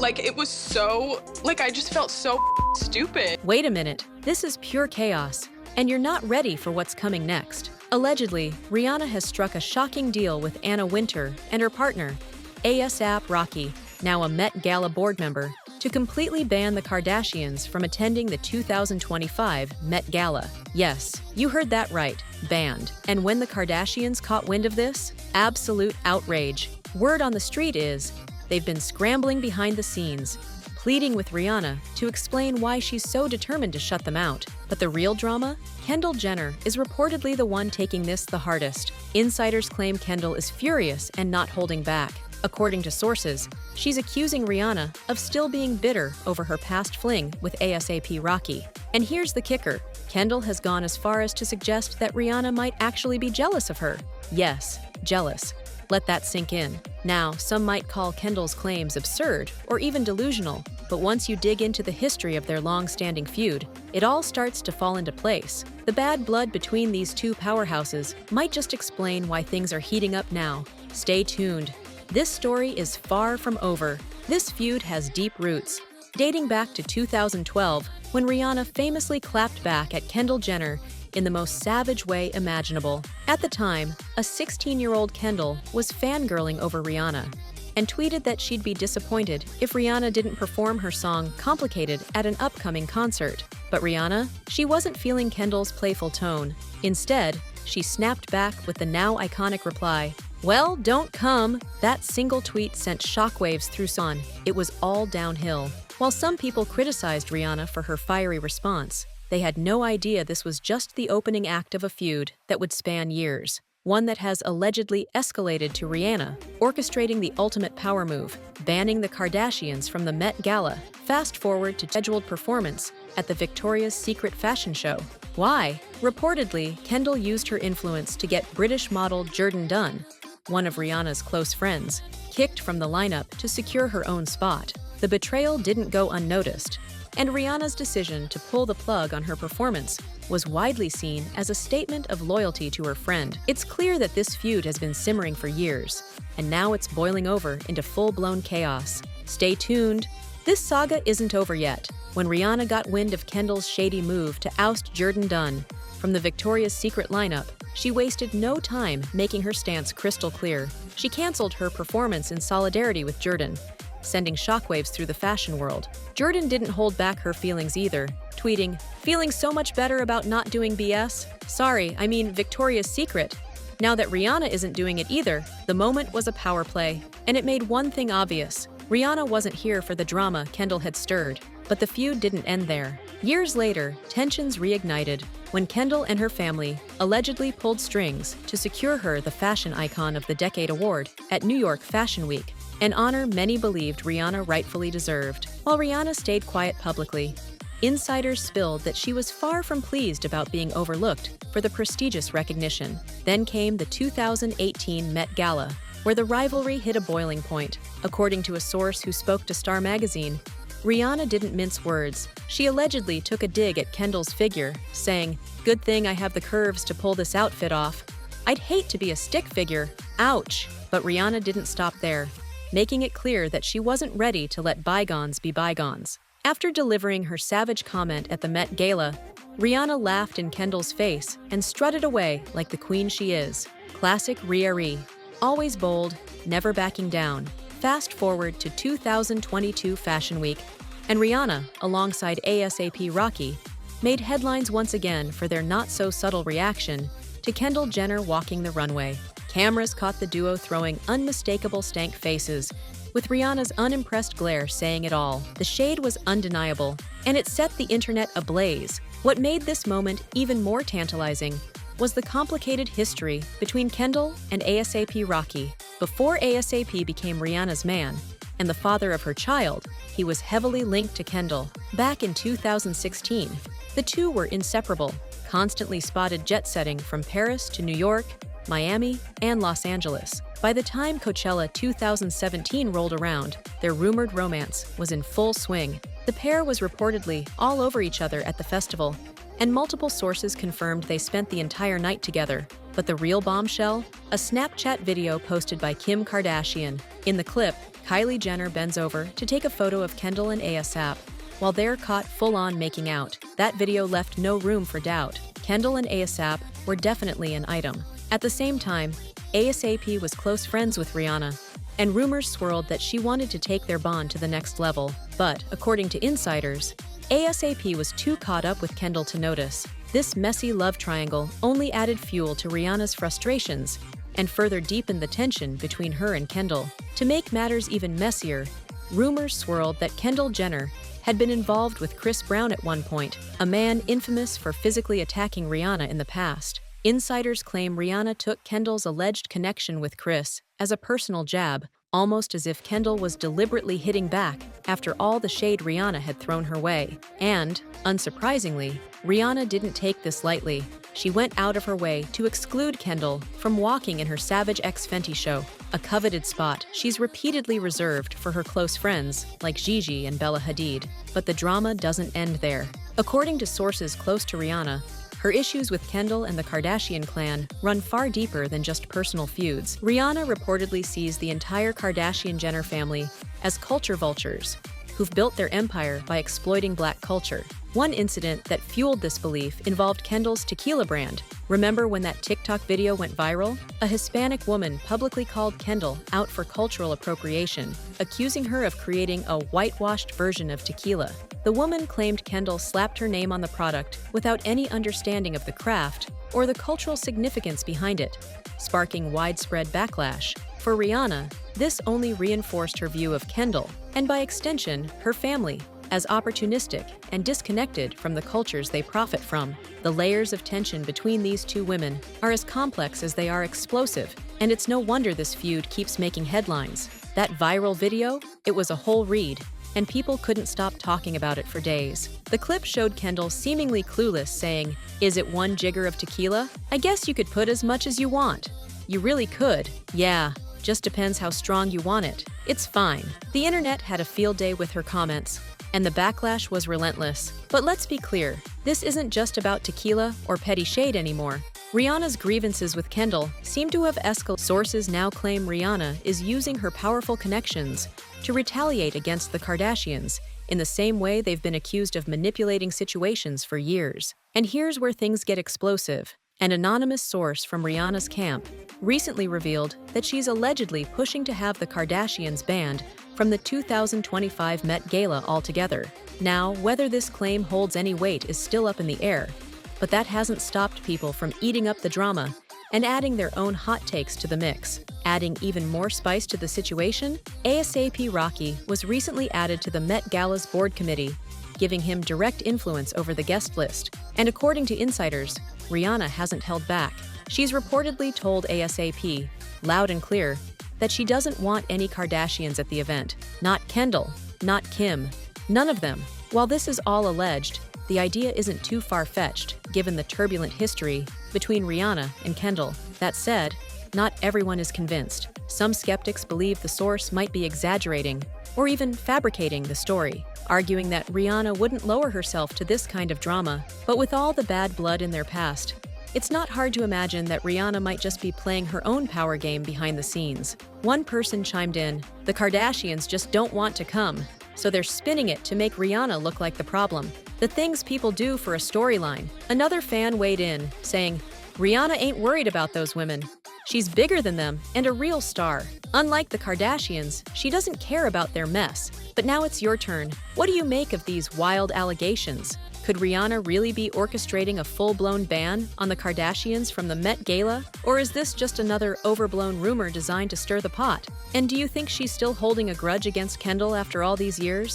Like, it was so, like, I just felt so stupid. Wait a minute, this is pure chaos, and you're not ready for what's coming next. Allegedly, Rihanna has struck a shocking deal with Anna Wintour and her partner, Adolphe Rocky, now a Met Gala board member, to completely ban the Kardashians from attending the 2025 Met Gala. Yes, you heard that right, banned. And when the Kardashians caught wind of this, absolute outrage. Word on the street is, they've been scrambling behind the scenes, pleading with Rihanna to explain why she's so determined to shut them out. But the real drama? Kendall Jenner is reportedly the one taking this the hardest. Insiders claim Kendall is furious and not holding back. According to sources, she's accusing Rihanna of still being bitter over her past fling with Adolphe Rocky. And here's the kicker. Kendall has gone as far as to suggest that Rihanna might actually be jealous of her. Yes, jealous. Let that sink in. Now, some might call Kendall's claims absurd or even delusional, but once you dig into the history of their long-standing feud, it all starts to fall into place. The bad blood between these two powerhouses might just explain why things are heating up now. Stay tuned. This story is far from over. This feud has deep roots, dating back to 2012, when Rihanna famously clapped back at Kendall Jenner in the most savage way imaginable. At the time, a 16-year-old Kendall was fangirling over Rihanna and tweeted that she'd be disappointed if Rihanna didn't perform her song Complicated at an upcoming concert. But Rihanna, she wasn't feeling Kendall's playful tone. Instead, she snapped back with the now iconic reply, "Well, don't come." That single tweet sent shockwaves through Son. It was all downhill. While some people criticized Rihanna for her fiery response, they had no idea this was just the opening act of a feud that would span years. One that has allegedly escalated to Rihanna, orchestrating the ultimate power move, banning the Kardashians from the Met Gala. Fast forward to scheduled performance at the Victoria's Secret fashion show. Why? Reportedly, Kendall used her influence to get British model Jordan Dunn, one of Rihanna's close friends, kicked from the lineup to secure her own spot. The betrayal didn't go unnoticed, and Rihanna's decision to pull the plug on her performance was widely seen as a statement of loyalty to her friend. It's clear that this feud has been simmering for years, and now it's boiling over into full-blown chaos. Stay tuned. This saga isn't over yet. When Rihanna got wind of Kendall's shady move to oust Jordan Dunn from the Victoria's Secret lineup, she wasted no time making her stance crystal clear. She canceled her performance in solidarity with Jordan, sending shockwaves through the fashion world. Jordan didn't hold back her feelings either, tweeting, "Feeling so much better about not doing BS? Sorry, I mean Victoria's Secret." Now that Rihanna isn't doing it either, the moment was a power play, and it made one thing obvious. Rihanna wasn't here for the drama Kendall had stirred, but the feud didn't end there. Years later, tensions reignited when Kendall and her family allegedly pulled strings to secure her the Fashion Icon of the Decade award at New York Fashion Week, an honor many believed Rihanna rightfully deserved. While Rihanna stayed quiet publicly, insiders spilled that she was far from pleased about being overlooked for the prestigious recognition. Then came the 2018 Met Gala, where the rivalry hit a boiling point. According to a source who spoke to Star magazine, Rihanna didn't mince words. She allegedly took a dig at Kendall's figure, saying, "Good thing I have the curves to pull this outfit off. I'd hate to be a stick figure. Ouch." But Rihanna didn't stop there, making it clear that she wasn't ready to let bygones be bygones. After delivering her savage comment at the Met Gala, Rihanna laughed in Kendall's face and strutted away like the queen she is. Classic Riri. Always bold, never backing down. Fast forward to 2022 Fashion Week, and Rihanna, alongside Adolphe Rocky, made headlines once again for their not-so-subtle reaction to Kendall Jenner walking the runway. Cameras caught the duo throwing unmistakable stank faces, with Rihanna's unimpressed glare saying it all. The shade was undeniable, and it set the internet ablaze. What made this moment even more tantalizing was the complicated history between Kendall and Adolphe Rocky. Before Adolphe became Rihanna's man and the father of her child, he was heavily linked to Kendall. Back in 2016, the two were inseparable, constantly spotted jet-setting from Paris to New York, Miami, and Los Angeles. By the time Coachella 2017 rolled around, their rumored romance was in full swing. The pair was reportedly all over each other at the festival, and multiple sources confirmed they spent the entire night together. But the real bombshell? A Snapchat video posted by Kim Kardashian. In the clip, Kylie Jenner bends over to take a photo of Kendall and ASAP. While they're caught full-on making out, that video left no room for doubt. Kendall and ASAP were definitely an item. At the same time, ASAP was close friends with Rihanna, and rumors swirled that she wanted to take their bond to the next level. But, according to insiders, ASAP was too caught up with Kendall to notice. This messy love triangle only added fuel to Rihanna's frustrations and further deepened the tension between her and Kendall. To make matters even messier, rumors swirled that Kendall Jenner had been involved with Chris Brown at one point, a man infamous for physically attacking Rihanna in the past. Insiders claim Rihanna took Kendall's alleged connection with Chris as a personal jab, almost as if Kendall was deliberately hitting back after all the shade Rihanna had thrown her way. And, unsurprisingly, Rihanna didn't take this lightly. She went out of her way to exclude Kendall from walking in her Savage X Fenty show, a coveted spot she's repeatedly reserved for her close friends like Gigi and Bella Hadid. But the drama doesn't end there. According to sources close to Rihanna, her issues with Kendall and the Kardashian clan run far deeper than just personal feuds. Rihanna reportedly sees the entire Kardashian-Jenner family as culture vultures who've built their empire by exploiting Black culture. One incident that fueled this belief involved Kendall's tequila brand. Remember when that TikTok video went viral? A Hispanic woman publicly called Kendall out for cultural appropriation, accusing her of creating a whitewashed version of tequila. The woman claimed Kendall slapped her name on the product without any understanding of the craft or the cultural significance behind it, sparking widespread backlash. For Rihanna, this only reinforced her view of Kendall, and by extension, her family, as opportunistic and disconnected from the cultures they profit from. The layers of tension between these two women are as complex as they are explosive, and it's no wonder this feud keeps making headlines. That viral video? It was a whole read, and people couldn't stop talking about it for days. The clip showed Kendall seemingly clueless, saying, "Is it one jigger of tequila? I guess you could put as much as you want." You really could. Yeah, just depends how strong you want it. It's fine. The internet had a field day with her comments, and the backlash was relentless. But let's be clear, this isn't just about tequila or petty shade anymore. Rihanna's grievances with Kendall seem to have escalated. Sources now claim Rihanna is using her powerful connections to retaliate against the Kardashians in the same way they've been accused of manipulating situations for years. And here's where things get explosive. An anonymous source from Rihanna's camp recently revealed that she's allegedly pushing to have the Kardashians banned from the 2025 Met Gala altogether. Now, whether this claim holds any weight is still up in the air, but that hasn't stopped people from eating up the drama and adding their own hot takes to the mix. Adding even more spice to the situation, ASAP Rocky was recently added to the Met Gala's board committee, giving him direct influence over the guest list. And according to insiders, Rihanna hasn't held back. She's reportedly told ASAP, loud and clear, that she doesn't want any Kardashians at the event. Not Kendall, not Kim, none of them. While this is all alleged, the idea isn't too far-fetched, given the turbulent history between Rihanna and Kendall. That said, not everyone is convinced. Some skeptics believe the source might be exaggerating or even fabricating the story, arguing that Rihanna wouldn't lower herself to this kind of drama. But with all the bad blood in their past, it's not hard to imagine that Rihanna might just be playing her own power game behind the scenes. One person chimed in, "The Kardashians just don't want to come, so they're spinning it to make Rihanna look like the problem. The things people do for a storyline." Another fan weighed in, saying, "Rihanna ain't worried about those women. She's bigger than them and a real star. Unlike the Kardashians, she doesn't care about their mess." But now it's your turn. What do you make of these wild allegations? Could Rihanna really be orchestrating a full-blown ban on the Kardashians from the Met Gala? Or is this just another overblown rumor designed to stir the pot? And do you think she's still holding a grudge against Kendall after all these years?